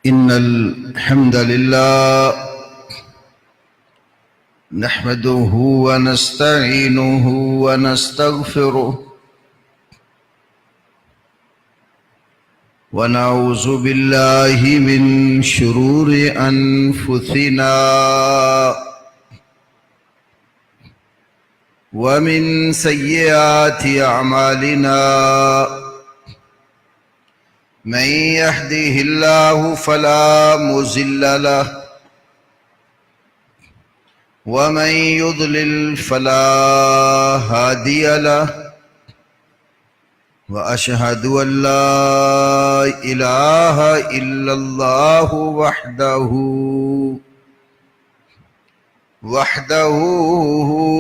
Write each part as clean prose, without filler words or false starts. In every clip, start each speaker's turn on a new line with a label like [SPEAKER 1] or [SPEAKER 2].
[SPEAKER 1] إن الحمد لله نحمده ونستعينه ونستغفره ونعوذ بالله من شرور أنفسنا ومن سيئات أعمالنا من يهده الله فلا مضل له ومن يضلل فلا هادي له وأشهد أن لا إله إلا الله وحده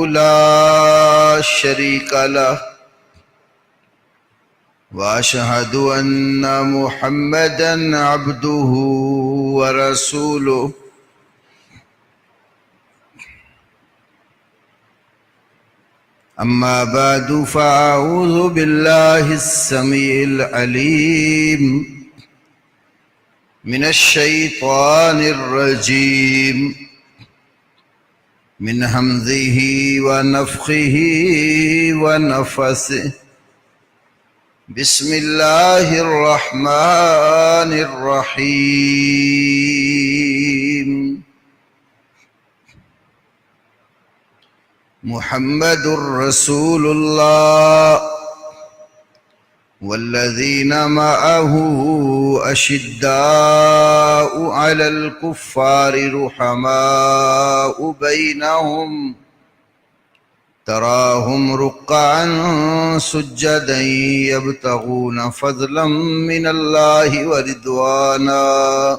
[SPEAKER 1] لا شريك له وأشهد أن محمدًا عبده ورسوله أما بعد فأعوذ بالله السميع العليم من الشيطان الرجيم من همزه ونفخه ونفثه بسم الله الرحمن الرحيم محمد رسول الله والذين معه أشداء على الكفار رحماء بينهم تراهم ركعا سجدا يبتغون فضلا من الله ورضوانا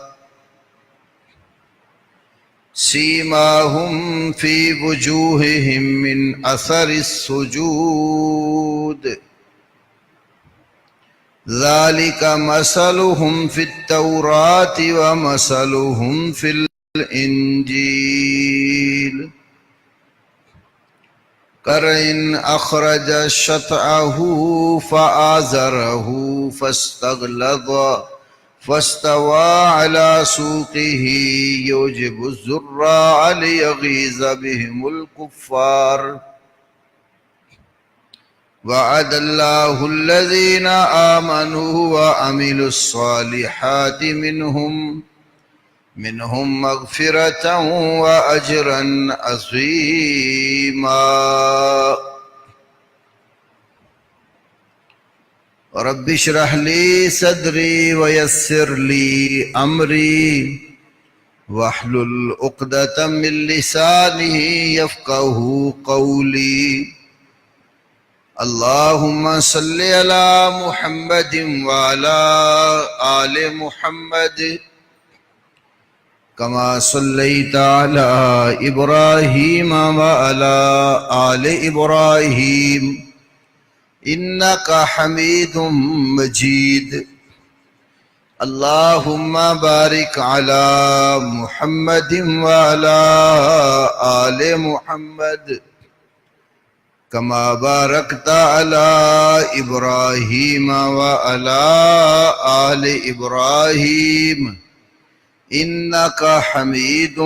[SPEAKER 1] سيماهم في وجوههم من أثر السجود ذلك مثلهم في التوراة ومثلهم في الإنجيل كرء أخرج شطأه فآزره فاستغلظ فاستوى على سوقه يعجب الزراع ليغيظ بهم الكفار وعد الله الذين آمنوا وعملوا الصالحات منهم مغفرة وأجرا عظيما رب اشرح لي صدري ويسر لي أمري واحلل عقدة من لساني يفقه قولي اللهم صل على محمد وعلى آل محمد كما صليت على إبراهيم وعلى آل إبراهيم إنك حميد مجيد اللهم بارك على محمد وعلى آل محمد كما باركت على إبراهيم وعلى آل إبراهيم إنك حميد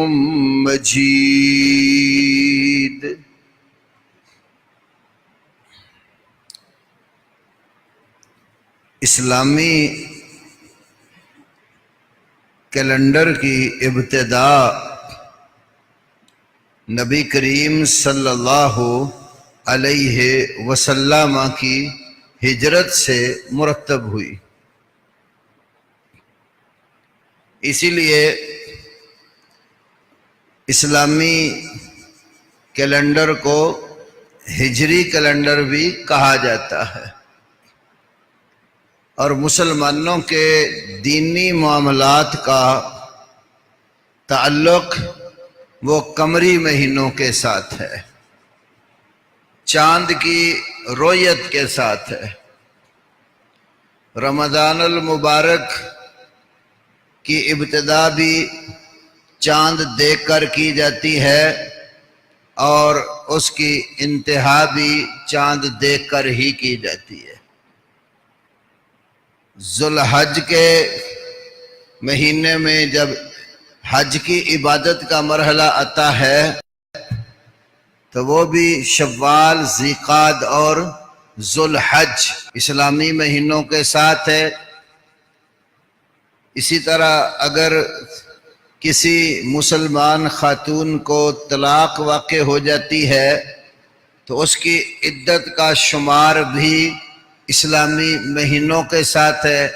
[SPEAKER 1] مجيد اسلامی کیلنڈر کی ابتدا نبی کریم صلی اللہ علیہ وسلم کی ہجرت سے مرتب ہوئی، اسی لیے اسلامی کیلنڈر کو ہجری کیلنڈر بھی کہا جاتا ہے، اور مسلمانوں کے دینی معاملات کا تعلق وہ قمری مہینوں کے ساتھ ہے، چاند کی رویت کے ساتھ ہے۔ رمضان المبارک کی ابتدا بھی چاند دیکھ کر کی جاتی ہے اور اس کی انتہا بھی چاند دیکھ کر ہی کی جاتی ہے۔ ذوالحج کے مہینے میں جب حج کی عبادت کا مرحلہ آتا ہے تو وہ بھی شوال، ذیقعد اور ذوالحج اسلامی مہینوں کے ساتھ ہے۔ اسی طرح اگر کسی مسلمان خاتون کو طلاق واقع ہو جاتی ہے تو اس کی عدت کا شمار بھی اسلامی مہینوں کے ساتھ ہے۔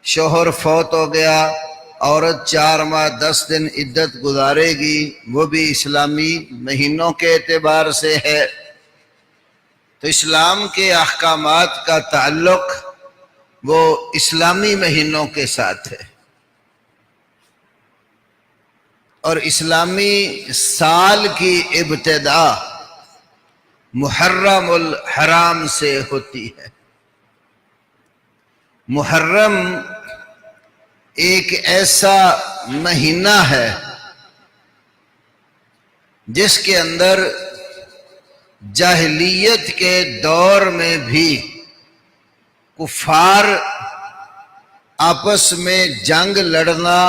[SPEAKER 1] شوہر فوت ہو گیا، عورت 4 ماہ 10 دن عدت گزارے گی، وہ بھی اسلامی مہینوں کے اعتبار سے ہے۔ تو اسلام کے احکامات کا تعلق وہ اسلامی مہینوں کے ساتھ ہے، اور اسلامی سال کی ابتدا محرم الحرام سے ہوتی ہے۔ محرم ایک ایسا مہینہ ہے جس کے اندر جاہلیت کے دور میں بھی کفار آپس میں جنگ لڑنا،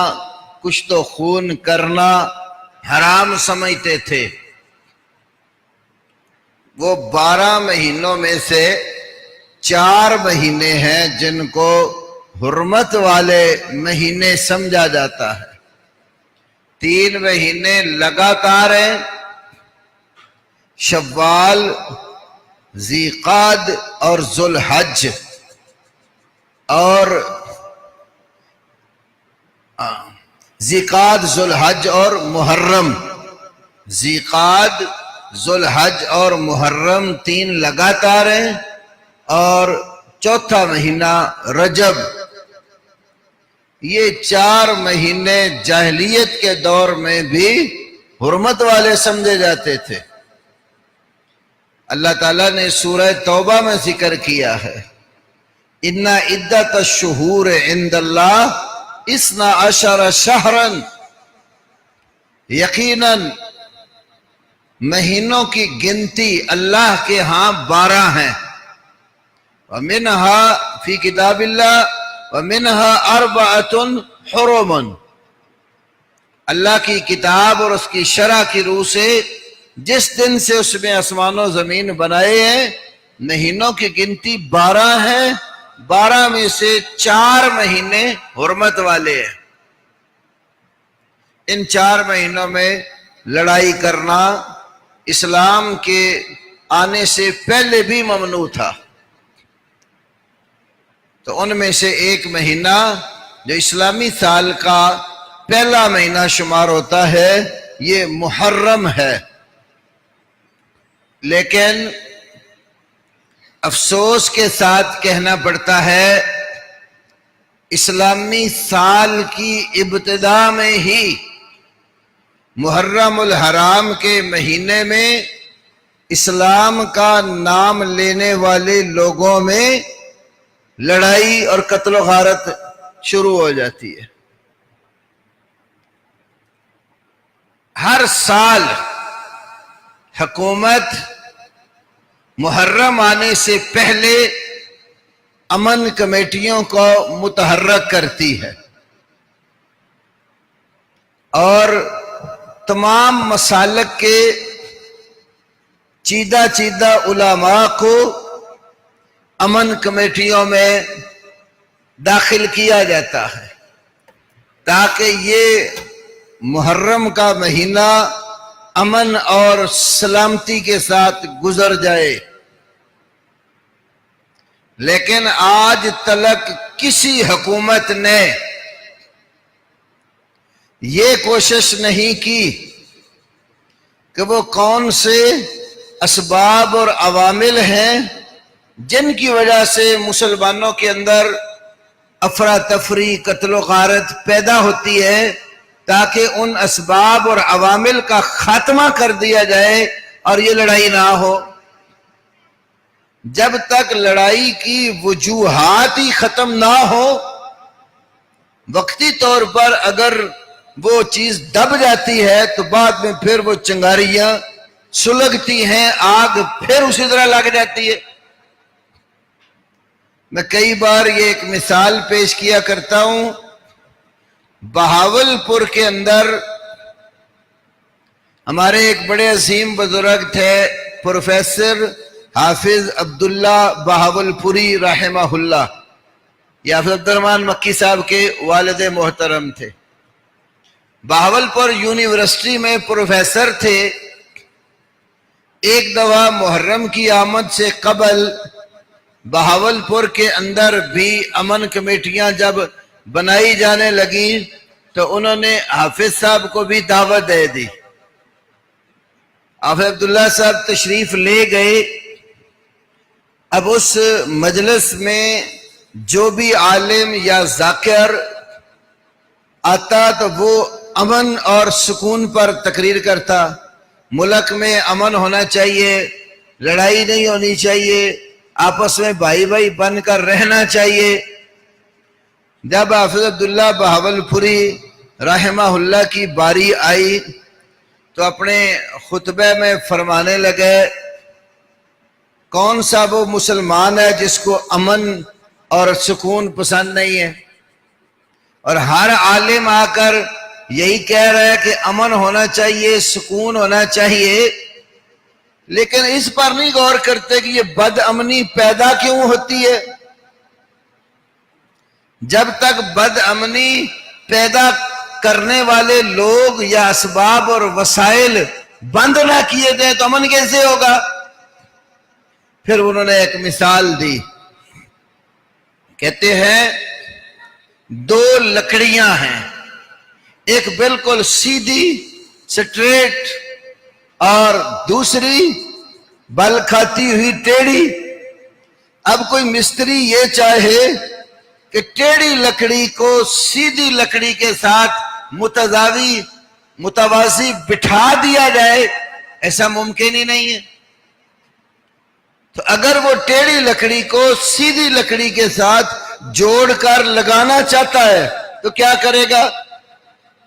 [SPEAKER 1] کشت و خون کرنا حرام سمجھتے تھے۔ وہ 12 مہینوں میں سے 4 مہینے ہیں جن کو حرمت والے مہینے سمجھا جاتا ہے۔ 3 مہینے لگاتار ہیں، شوال، ذیقعد اور ذوالحج، اور ذیقعد، ذوالحج اور محرم۔ ذیقعد، ذوالحج اور محرم 3 لگاتار ہیں، اور چوتھا مہینہ رجب۔ یہ 4 مہینے جاہلیت کے دور میں بھی حرمت والے سمجھے جاتے تھے۔ اللہ تعالیٰ نے سورہ توبہ میں ذکر کیا ہے، اِنَّ عِدَّةَ الشُّهُورِ عِندَ اللَّهِ 12 شہرًا، یقیناً مہینوں کی گنتی اللہ کے ہاں 12 ہیں۔ وَمِنْهَا فِي كِتَابِ اللَّهِ وَمِنْهَا 4 حُرُمٌ، اللہ کی کتاب اور اس کی شرع کی روح سے جس دن سے اس میں آسمان و زمین بنائے ہیں، مہینوں کی گنتی 12 ہیں، 12 میں سے 4 مہینے حرمت والے ہیں۔ ان 4 مہینوں میں لڑائی کرنا اسلام کے آنے سے پہلے بھی ممنوع تھا۔ تو ان میں سے ایک مہینہ جو اسلامی سال کا پہلا مہینہ شمار ہوتا ہے یہ محرم ہے۔ لیکن افسوس کے ساتھ کہنا پڑتا ہے، اسلامی سال کی ابتدا میں ہی محرم الحرام کے مہینے میں اسلام کا نام لینے والے لوگوں میں لڑائی اور قتل و غارت شروع ہو جاتی ہے۔ ہر سال حکومت محرم آنے سے پہلے امن کمیٹیوں کو متحرک کرتی ہے اور تمام مسالک کے چیدہ علماء کو امن کمیٹیوں میں داخل کیا جاتا ہے تاکہ یہ محرم کا مہینہ امن اور سلامتی کے ساتھ گزر جائے۔ لیکن آج تلک کسی حکومت نے یہ کوشش نہیں کی کہ وہ کون سے اسباب اور عوامل ہیں جن کی وجہ سے مسلمانوں کے اندر افراتفری، قتل و غارت پیدا ہوتی ہے، تاکہ ان اسباب اور عوامل کا خاتمہ کر دیا جائے اور یہ لڑائی نہ ہو۔ جب تک لڑائی کی وجوہات ہی ختم نہ ہو، وقتی طور پر اگر وہ چیز دب جاتی ہے تو بعد میں پھر وہ چنگاریاں سلگتی ہیں، آگ پھر اسی طرح لگ جاتی ہے۔ میں کئی بار یہ ایک مثال پیش کیا کرتا ہوں بہاول پور کے اندر ہمارے ایک بڑے عظیم بزرگ تھے، پروفیسر حافظ عبداللہ بہاول پوری رحمہ اللہ. یہ حافظ عبدالرحمن مکی صاحب کے والد محترم تھے. بہاول پور یونیورسٹی میں پروفیسر تھے. ایک دفعہ محرم کی آمد سے قبل بہاول پور کے اندر بھی امن کمیٹیاں جب بنائی جانے لگیں تو انہوں نے حافظ صاحب کو بھی دعوت دے دی. حافظ عبداللہ صاحب تشریف لے گئے. اب اس مجلس میں جو بھی عالم یا ذاکر آتا تو وہ امن اور سکون پر تقریر کرتا. ملک میں امن ہونا چاہیے، لڑائی نہیں ہونی چاہیے، آپس میں بھائی بھائی بن کر رہنا چاہیے. جب حافظ عبداللہ بہاول پوری رحمہ اللہ کی باری آئی تو اپنے خطبے میں فرمانے لگے، کون سا وہ مسلمان ہے جس کو امن اور سکون پسند نہیں ہے؟ اور ہر عالم آ کر یہی کہہ رہا ہے کہ امن ہونا چاہیے، سکون ہونا چاہیے، لیکن اس پر نہیں غور کرتے کہ یہ بد امنی پیدا کیوں ہوتی ہے. جب تک بد امنی پیدا کرنے والے لوگ یا اسباب اور وسائل بند نہ کیے جائیں تو امن کیسے ہوگا؟ پھر انہوں نے ایک مثال دی. کہتے ہیں دو لکڑیاں ہیں، ایک بالکل سیدھی سٹریٹ اور دوسری بل کھاتی ہوئی ٹیڑھی. اب کوئی مستری یہ چاہے کہ ٹیڑھی لکڑی کو سیدھی لکڑی کے ساتھ متوازی بٹھا دیا جائے، ایسا ممکن ہی نہیں ہے. تو اگر وہ ٹیڑھی لکڑی کو سیدھی لکڑی کے ساتھ جوڑ کر لگانا چاہتا ہے تو کیا کرے گا؟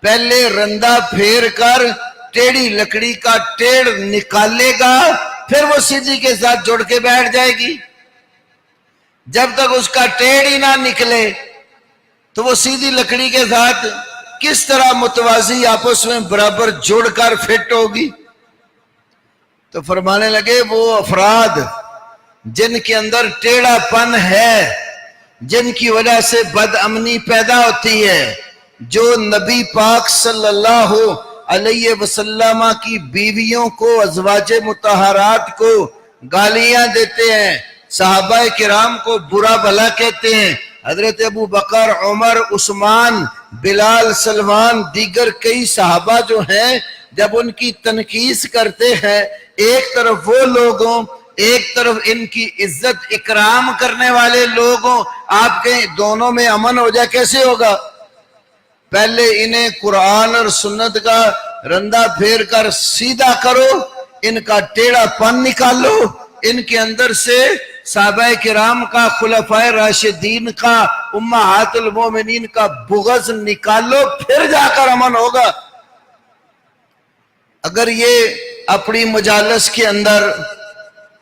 [SPEAKER 1] پہلے رندہ پھیر کر ٹیڑھی لکڑی کا ٹیڑھ نکالے گا، پھر وہ سیدھی کے ساتھ جوڑ کے بیٹھ جائے گی. جب تک اس کا ٹیڑھ ہی نہ نکلے تو وہ سیدھی لکڑی کے ساتھ کس طرح متوازی آپس میں برابر جوڑ کر فٹ ہوگی؟ تو فرمانے لگے وہ افراد جن کے اندر ٹیڑھا پن ہے، جن کی وجہ سے بد امنی پیدا ہوتی ہے، جو نبی پاک صلی اللہ علیہ وسلم کی بیویوں کو، ازواج مطہرات کو گالیاں دیتے ہیں، صحابہ کرام کو برا بھلا کہتے ہیں، حضرت ابو بکر، عمر، عثمان، بلال، سلمان، دیگر کئی صحابہ جو ہیں جب ان کی تنقید کرتے ہیں، ایک طرف وہ لوگوں، ایک طرف ان کی عزت اکرام کرنے والے لوگوں، آپ کے دونوں میں امن ہو جائے کیسے ہوگا؟ پہلے انہیں قرآن اور سنت کا رندہ پھیر کر سیدھا کرو، ان کا ٹیڑھا پن نکالو، ان کے اندر سے صحابہ کرام کا، خلفائے راشدین کا، امہات المومنین کا بغض نکالو، پھر جا کر امن ہوگا. اگر یہ اپنی مجالس کے اندر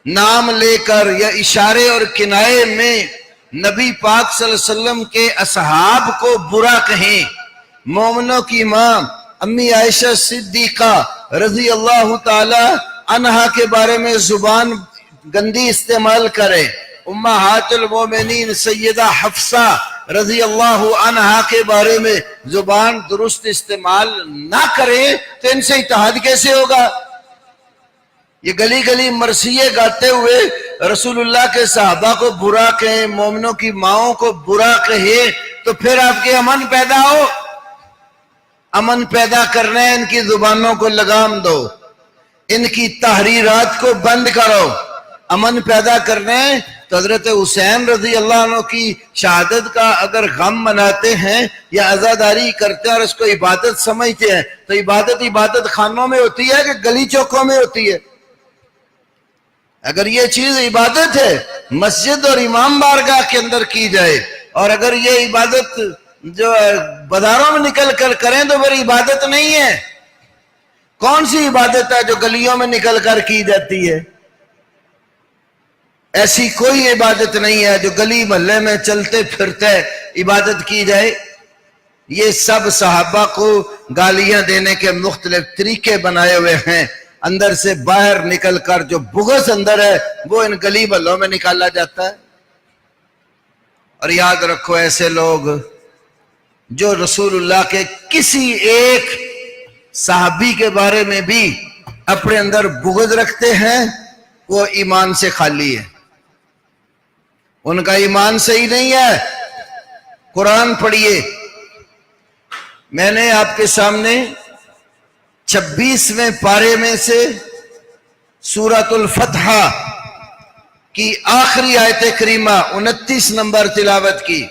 [SPEAKER 1] نام لے کر یا اشارے اور کنائے میں نبی پاک صلی اللہ علیہ وسلم کے اصحاب کو برا کہیں، مومنوں کی ماں امی عائشہ صدیقہ رضی اللہ تعالی عنہا کے بارے میں زبان گندی استعمال کرے، امہات المومنین سیدہ حفصہ رضی اللہ عنہا کے بارے میں زبان درست استعمال نہ کرے تو ان سے اتحاد کیسے ہوگا؟ یہ گلی گلی مرثیے گاتے ہوئے رسول اللہ کے صحابہ کو برا کہیں، مومنوں کی ماؤں کو برا کہے تو پھر آپ کے امن پیدا ہو. امن پیدا کرنا ہے، ان کی زبانوں کو لگام دو، ان کی تحریرات کو بند کرو. امن پیدا کرنا ہے تو حضرت حسین رضی اللہ عنہ کی شہادت کا اگر غم مناتے ہیں یا عزاداری کرتے ہیں اور اس کو عبادت سمجھتے ہیں تو عبادت خانوں میں ہوتی ہے کہ گلی چوکوں میں ہوتی ہے؟ اگر یہ چیز عبادت ہے مسجد اور امام بارگاہ کے اندر کی جائے، اور اگر یہ عبادت جو بازاروں میں نکل کر کریں تو پھر عبادت نہیں ہے. کون سی عبادت ہے جو گلیوں میں نکل کر کی جاتی ہے؟ ایسی کوئی عبادت نہیں ہے جو گلی محلے میں چلتے پھرتے عبادت کی جائے. یہ سب صحابہ کو گالیاں دینے کے مختلف طریقے بنائے ہوئے ہیں. اندر سے باہر نکل کر جو بغض اندر ہے وہ ان گلی بھلوں میں نکالا جاتا ہے. اور یاد رکھو ایسے لوگ جو رسول اللہ کے کسی ایک صحابی کے بارے میں بھی اپنے اندر بغض رکھتے ہیں وہ ایمان سے خالی ہے، ان کا ایمان صحیح نہیں ہے. قرآن پڑھیے. میں نے آپ کے سامنے 26ویں پارے میں سے سورۃ الفتح کی آخری آیت کریمہ 29 نمبر تلاوت کی.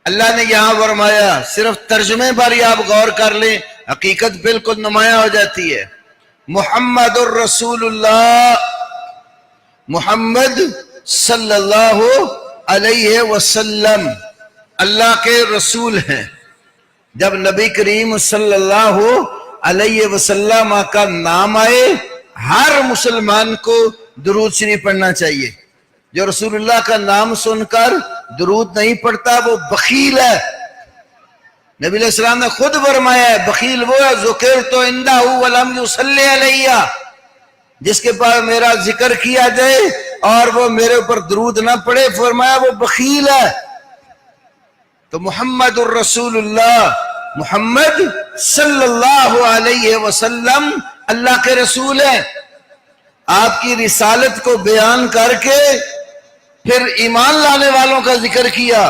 [SPEAKER 1] اللہ نے یہاں فرمایا، صرف ترجمے پر ہی آپ غور کر لیں، حقیقت بالکل نمایاں ہو جاتی ہے. محمد الرسول اللہ، محمد صلی اللہ علیہ وسلم اللہ کے رسول ہیں. جب نبی کریم صلی اللہ علیہ وسلم کا نام آئے ہر مسلمان کو درود شریف پڑھنا چاہیے. جو رسول اللہ کا نام سن کر درود نہیں پڑھتا وہ بخیل ہے. نبی علیہ السلام نے خود فرمایا ہے بخیل وہ ہے ذکرت عندہ ولم یصلی علیہ، جس کے پاس میرا ذکر کیا جائے اور وہ میرے اوپر درود نہ پڑھے، فرمایا وہ بخیل ہے. تو محمد الرسول اللہ، محمد صلی اللہ علیہ وسلم اللہ کے رسول ہیں. آپ کی رسالت کو بیان کر کے پھر ایمان لانے والوں کا ذکر کیا.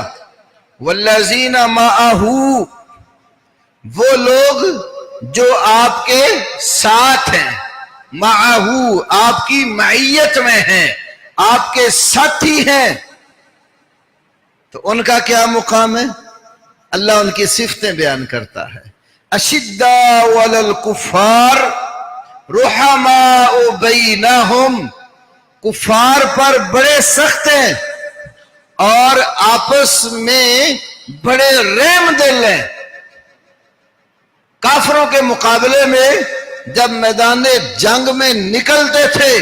[SPEAKER 1] والذین معہ، وہ لوگ جو آپ کے ساتھ ہیں، معہ آپ کی معیت میں ہیں، آپ کے ساتھی ہیں. تو ان کا کیا مقام ہے؟ اللہ ان کی صفتیں بیان کرتا ہے. اشداء علی الکفار رحماء بینہم، کفار پر بڑے سخت ہیں اور آپس میں بڑے رحم دل ہیں. کافروں کے مقابلے میں جب میدان جنگ میں نکلتے تھے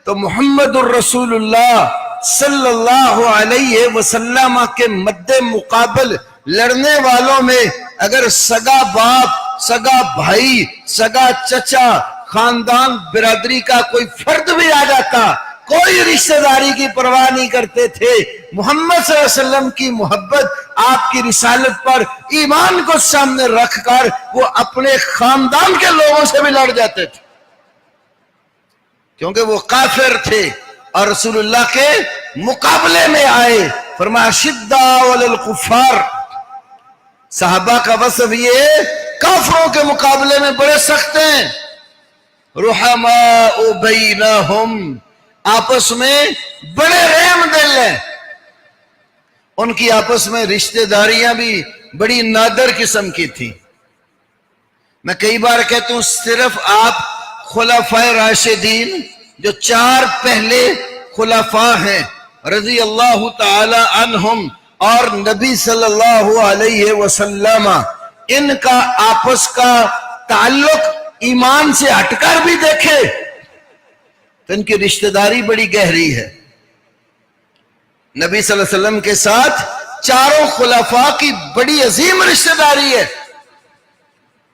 [SPEAKER 1] تو محمد الرسول اللہ صلی اللہ علیہ وسلم کے مد مقابل لڑنے والوں میں اگر سگا باپ، سگا بھائی، سگا چچا، خاندان برادری کا کوئی فرد بھی آ جاتا، کوئی رشتہ داری کی پرواہ نہیں کرتے تھے. محمد صلی اللہ علیہ وسلم کی محبت، آپ کی رسالت پر ایمان کو سامنے رکھ کر وہ اپنے خاندان کے لوگوں سے بھی لڑ جاتے تھے، کیونکہ وہ کافر تھے اور رسول اللہ کے مقابلے میں آئے. فرمایا شداء علی الکفار، صحابہ کا وصف یہ کافروں کے مقابلے میں بڑے سخت ہیں. رحماء بینہم، آپس میں بڑے رحم دل ہیں. ان کی آپس میں رشتہ داریاں بھی بڑی نادر قسم کی تھی. میں کئی بار کہتا ہوں صرف آپ خلفائے راشدین جو 4 پہلے خلفاء ہیں رضی اللہ تعالی عنہم اور نبی صلی اللہ علیہ وسلم، ان کا آپس کا تعلق ایمان سے ہٹ کر بھی دیکھے تو ان کی رشتہ داری بڑی گہری ہے. نبی صلی اللہ علیہ وسلم کے ساتھ 4 خلفاء کی بڑی عظیم رشتہ داری ہے.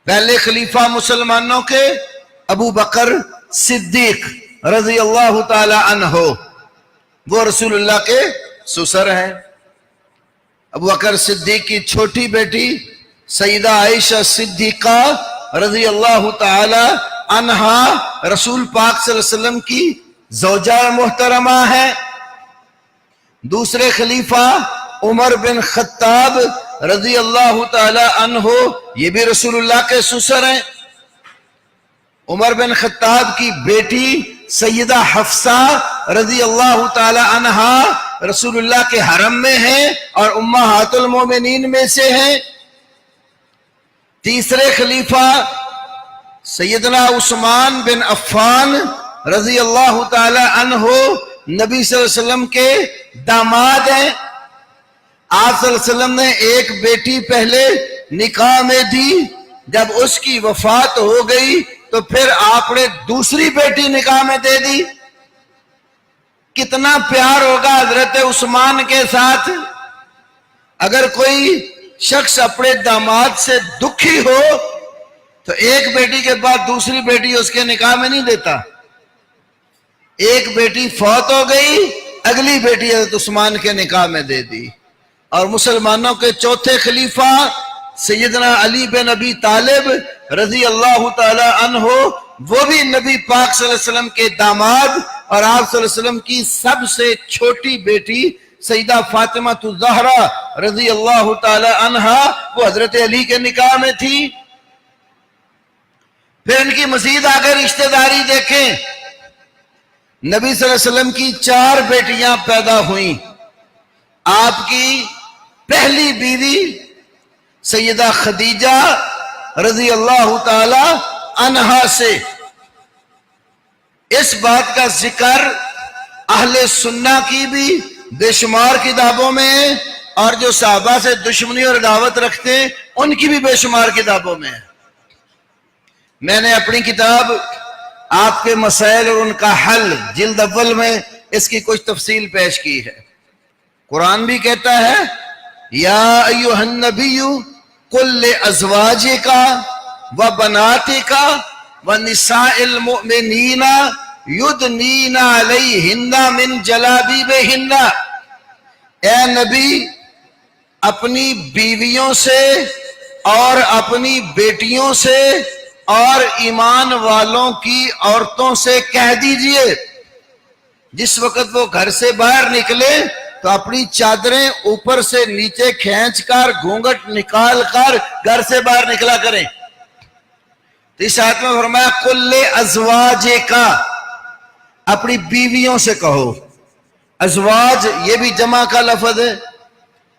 [SPEAKER 1] پہلے خلیفہ مسلمانوں کے ابو بکر صدیق رضی اللہ تعالی عنہ، وہ رسول اللہ کے سسر ہیں. ابو بکر صدیق کی چھوٹی بیٹی سیدہ عائشہ صدیقہ رضی اللہ تعالی عنہا رسول پاک صلی اللہ علیہ وسلم کی زوجہ محترمہ ہے. دوسرے خلیفہ عمر بن خطاب رضی اللہ تعالی عنہ، یہ بھی رسول اللہ کے سسر ہیں. عمر بن خطاب کی بیٹی سیدہ حفصہ رضی اللہ تعالی عنہا رسول اللہ کے حرم میں ہیں اور امہات المومنین میں سے ہیں. تیسرے خلیفہ سیدنا عثمان بن عفان رضی اللہ تعالی عنہ نبی صلی اللہ علیہ وسلم کے داماد ہیں. آپ صلی اللہ علیہ وسلم نے ایک بیٹی پہلے نکاح میں دی، جب اس کی وفات ہو گئی تو پھر آپ نے دوسری بیٹی نکاح میں دے دی. کتنا پیار ہوگا حضرت عثمان کے ساتھ. اگر کوئی شخص اپنے داماد سے دکھی ہو تو ایک بیٹی کے بعد دوسری بیٹی اس کے نکاح میں نہیں دیتا. ایک بیٹی فوت ہو گئی، اگلی بیٹی حضرت عثمان کے نکاح میں دے دی. اور مسلمانوں کے چوتھے خلیفہ سیدنا علی بن ابی طالب رضی اللہ تعالی عنہ، وہ بھی نبی پاک صلی اللہ علیہ وسلم کے داماد، اور آپ صلی اللہ علیہ وسلم کی سب سے چھوٹی بیٹی سیدہ فاطمہ الزہرا رضی اللہ تعالی عنہا وہ حضرت علی کے نکاح میں تھی. پھر ان کی مزید آگے رشتہ داری دیکھیں. نبی صلی اللہ علیہ وسلم کی 4 بیٹیاں پیدا ہوئیں. آپ کی پہلی بیوی سیدہ خدیجہ رضی اللہ تعالی عنہا سے. اس بات کا ذکر اہل سنہ کی بھی بے شمار کتابوں میں ہے، اور جو صحابہ سے دشمنی اور عداوت رکھتے ہیں ان کی بھی بے شمار کتابوں میں ہے. میں نے اپنی کتاب آپ کے مسائل اور ان کا حل جلد اول میں اس کی کچھ تفصیل پیش کی ہے. قرآن بھی کہتا ہے یا ایھا النبی قل لازواجک وبناتک ونساء المؤمنین یدنین علیہن من جلابیبہن. اے نبی اپنی بیویوں سے اور اپنی بیٹیوں سے اور ایمان والوں کی عورتوں سے کہہ دیجئے جس وقت وہ گھر سے باہر نکلے تو اپنی چادریں اوپر سے نیچے کھینچ کر گھونگھٹ نکال کر گھر سے باہر نکلا کریں. تو اس آیت میں فرمایا قل ازواجک، اپنی بیویوں سے کہو. ازواج یہ بھی جمع کا لفظ ہے.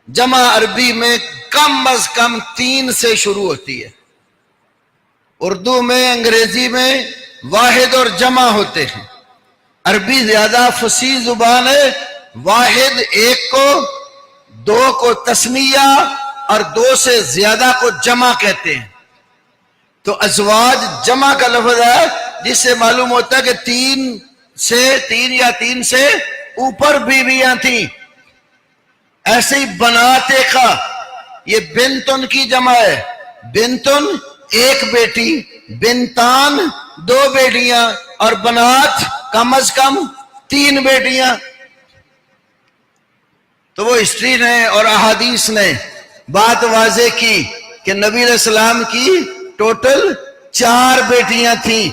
[SPEAKER 1] جمع عربی میں کم از کم 3 سے شروع ہوتی ہے. اردو میں انگریزی میں واحد اور جمع ہوتے ہیں. عربی زیادہ فصیح زبان ہے. واحد ایک کو، 2 کو تسنیہ اور 2 سے زیادہ کو جمع کہتے ہیں. تو ازواج جمع کا لفظ ہے جس سے معلوم ہوتا ہے کہ 3 یا 3 سے اوپر بیویاں تھیں. ایسے ہی بناتے کا، یہ بنتن کی جمع ہے. بنتن ایک بیٹی، بنتان 2 بیٹیاں، اور بنات کم از کم 3 بیٹیاں. تو وہ ہسٹری نے اور احادیث نے بات واضح کی کہ نبی علیہ السلام کی ٹوٹل 4 بیٹیاں تھیں.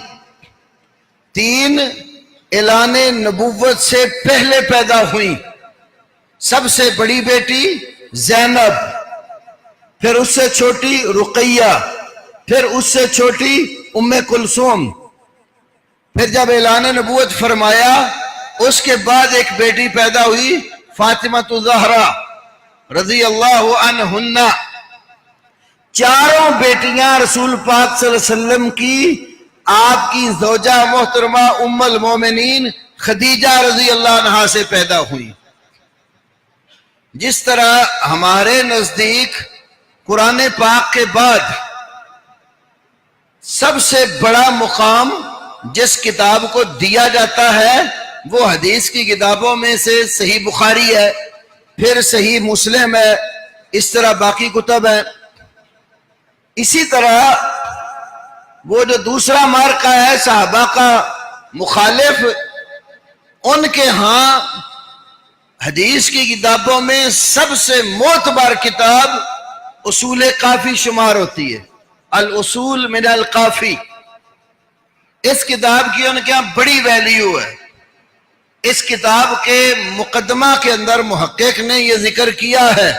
[SPEAKER 1] 3 اعلان نبوت سے پہلے پیدا ہوئیں. سب سے بڑی بیٹی زینب، پھر اس سے چھوٹی رقیہ، پھر اس سے چھوٹی ام کلثوم. پھر جب اعلان نبوت فرمایا اس کے بعد ایک بیٹی پیدا ہوئی فاطمہ الزہرا رضی اللہ عنہن. 4 بیٹیاں رسول پاک صلی اللہ علیہ وسلم کی آپ کی زوجہ محترمہ ام المومنین خدیجہ رضی اللہ عنہا سے پیدا ہوئی. جس طرح ہمارے نزدیک قرآن پاک کے بعد سب سے بڑا مقام جس کتاب کو دیا جاتا ہے وہ حدیث کی کتابوں میں سے صحیح بخاری ہے، پھر صحیح مسلم ہے، اس طرح باقی کتب ہیں. اسی طرح وہ جو دوسرا مارکہ ہے صحابہ کا مخالف، ان کے ہاں حدیث کی کتابوں میں سب سے معتبر کتاب اصول کافی شمار ہوتی ہے. الاصول من الکافی. اس کتاب کی ان کے یہاں بڑی ویلیو ہے. اس کتاب کے مقدمہ کے اندر محقق نے یہ ذکر کیا ہے،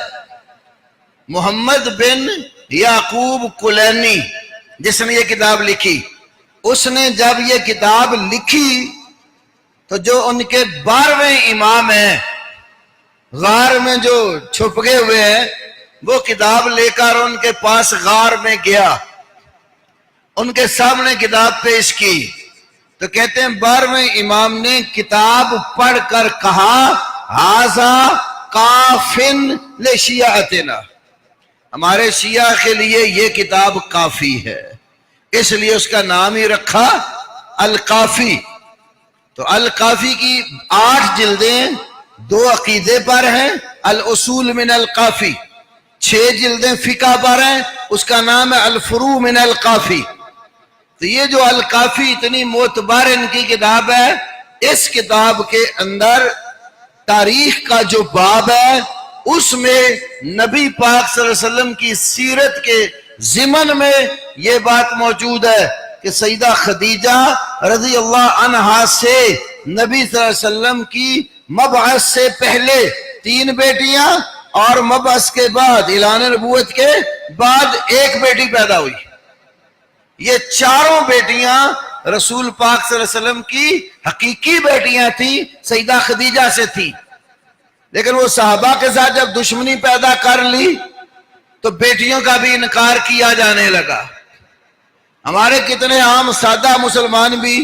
[SPEAKER 1] محمد بن یعقوب کلینی جس نے یہ کتاب لکھی، اس نے جب یہ کتاب لکھی تو جو ان کے 12ویں امام ہیں غار میں جو چھپ گئے ہوئے ہیں، وہ کتاب لے کر ان کے پاس غار میں گیا، ان کے سامنے کتاب پیش کی تو کہتے ہیں 12ویں امام نے کتاب پڑھ کر کہا ھذا کافن لشیعتنا، ہمارے شیعہ کے لیے یہ کتاب کافی ہے، اس لیے اس کا نام ہی رکھا الکافی. تو الکافی کی 8 جلدیں 2 عقیدے پر ہیں، الاصول من الکافی. 6 جلدیں فقہ پر ہیں، اس کا نام ہے الفروع من القافی۔ تو یہ جو الکافی اتنی معتبر ان کی کتاب ہے، اس کتاب کے اندر تاریخ کا جو باب ہے اس میں نبی پاک صلی اللہ علیہ وسلم کی سیرت کے ضمن میں یہ بات موجود ہے کہ سیدہ خدیجہ رضی اللہ عنہا سے نبی صلی اللہ علیہ وسلم کی مبعث سے پہلے 3 بیٹیاں اور مبعث کے بعد اعلان نبوت کے بعد 1 بیٹی پیدا ہوئی۔ یہ 4 بیٹیاں رسول پاک صلی اللہ علیہ وسلم کی حقیقی بیٹیاں تھیں، سیدہ خدیجہ سے تھی، لیکن وہ صحابہ کے ساتھ جب دشمنی پیدا کر لی تو بیٹیوں کا بھی انکار کیا جانے لگا۔ ہمارے کتنے عام سادہ مسلمان بھی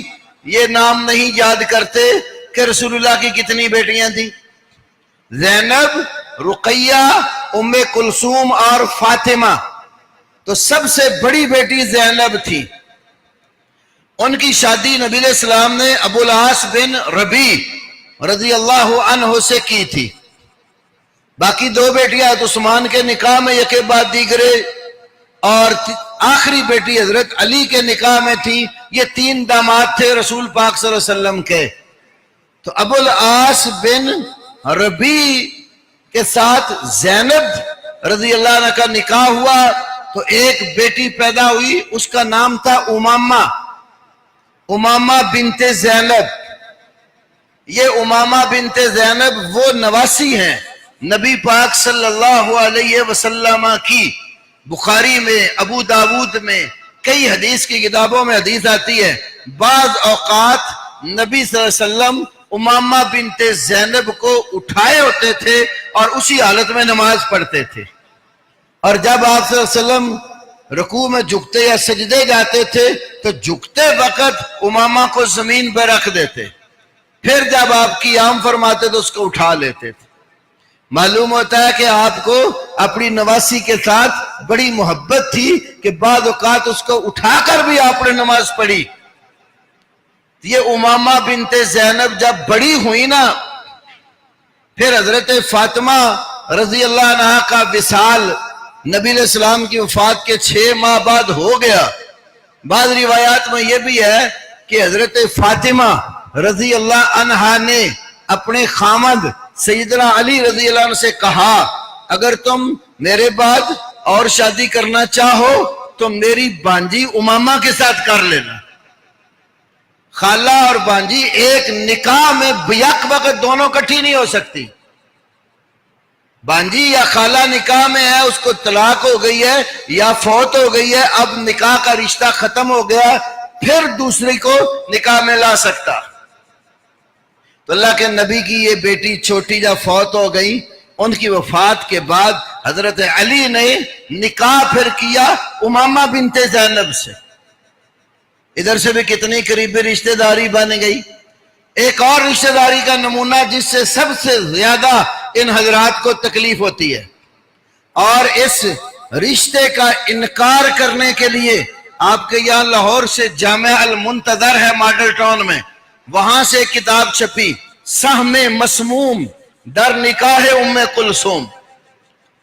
[SPEAKER 1] یہ نام نہیں یاد کرتے کہ رسول اللہ کی کتنی بیٹیاں تھیں۔ زینب، رقیہ، ام کلثوم اور فاطمہ، تو سب سے بڑی بیٹی زینب تھی۔ ان کی شادی نبی علیہ السلام نے ابو العاص بن ربیع رضی اللہ عنہ سے کی تھی۔ باقی 2 بیٹیاں عثمان کے نکاح میں یکے بعد دیگرے، اور آخری بیٹی حضرت علی کے نکاح میں تھی۔ یہ 3 داماد تھے رسول پاک صلی اللہ علیہ وسلم کے۔ تو ابو العاص بن ربیع کے ساتھ زینب رضی اللہ عنہ کا نکاح ہوا تو 1 بیٹی پیدا ہوئی، اس کا نام تھا امامہ بنت زینب۔ یہ امامہ بنت زینب وہ نواسی ہیں نبی پاک صلی اللہ علیہ وسلم کی۔ بخاری میں، ابو داود میں، کئی حدیث کی کتابوں میں حدیث آتی ہے، بعض اوقات نبی صلی اللہ علیہ وسلم امامہ بنت زینب کو اٹھائے ہوتے تھے اور اسی حالت میں نماز پڑھتے تھے، اور جب آپ صلی اللہ علیہ وسلم رکوع میں جھکتے یا سجدے جاتے تھے تو جھکتے وقت امامہ کو زمین پہ رکھ دیتے، پھر جب آپ قیام فرماتے تو اس کو اٹھا لیتے تھے۔ معلوم ہوتا ہے کہ آپ کو اپنی نواسی کے ساتھ بڑی محبت تھی کہ بعض اوقات اس کو اٹھا کر بھی آپ نے نماز پڑھی۔ یہ امامہ بنت زینب جب بڑی ہوئی نا، پھر حضرت فاطمہ رضی اللہ عنہ کا وصال نبی علیہ السلام کی وفات کے 6 ماہ بعد ہو گیا۔ بعض روایات میں یہ بھی ہے کہ حضرت فاطمہ رضی اللہ عنہ نے اپنے خامد سیدنا علی رضی اللہ عنہ سے کہا، اگر تم میرے بعد اور شادی کرنا چاہو تو میری بانجی امامہ کے ساتھ کر لینا۔ خالہ اور بانجی ایک نکاح میں بیک وقت دونوں کٹھی نہیں ہو سکتی۔ بانجی یا خالہ نکاح میں ہے، اس کو طلاق ہو گئی ہے یا فوت ہو گئی ہے، اب نکاح کا رشتہ ختم ہو گیا، پھر دوسری کو نکاح میں لا سکتا۔ تو اللہ کے نبی کی یہ بیٹی چھوٹی جب فوت ہو گئی، ان کی وفات کے بعد حضرت علی نے نکاح پھر کیا امامہ بنت زینب سے۔ ادھر سے بھی کتنی قریبی رشتہ داری بن گئی۔ ایک اور رشتہ داری کا نمونہ جس سے سب سے زیادہ ان حضرات کو تکلیف ہوتی ہے، اور اس رشتے کا انکار کرنے کے لیے آپ کے یہاں لاہور سے جامعہ المنتظر ہے ماڈل ٹاؤن میں، وہاں سے کتاب چھپی، سہم مسموم در نکاح ام کلثوم۔